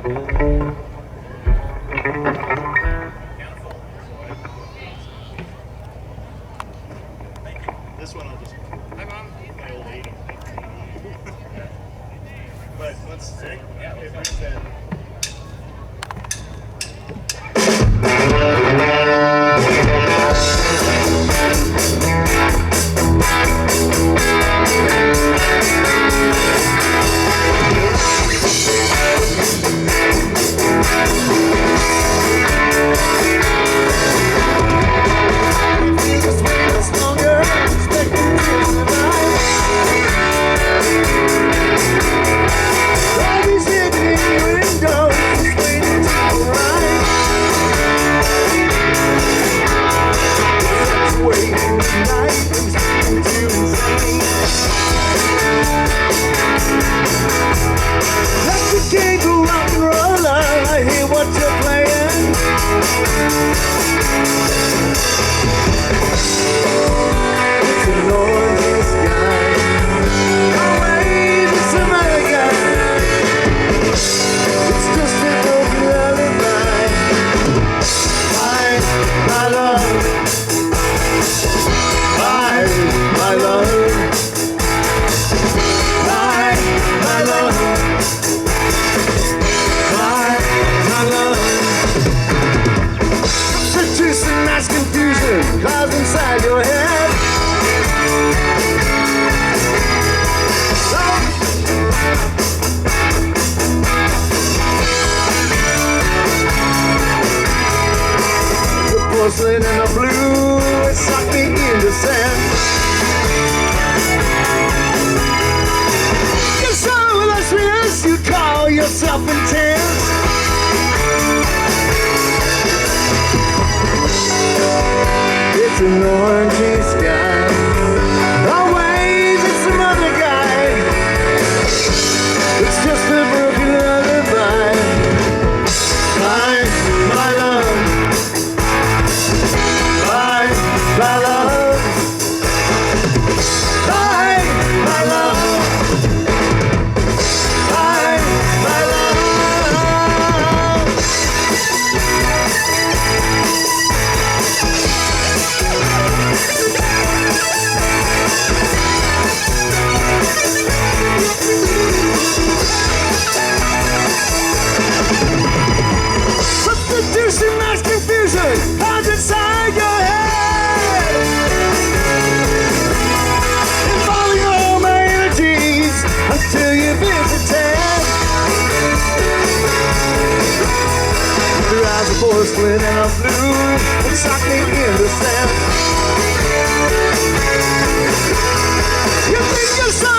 This one I'll just. Hi, Mom. My old lady. But let's see. If we said. Clouds inside your head. The porcelain and the blue, it sucked me into sand. You're so illustrious, you call yourself intense. It's an orangey sky. Always it's some other guy. It's just a broken lullaby. My love. My love. My love. My love. Substitution, mass confusion, clouds inside your head. Involving all my energies until you visited. Your eyes are porcelain and I'm blue, and suck me into sand. You think you're so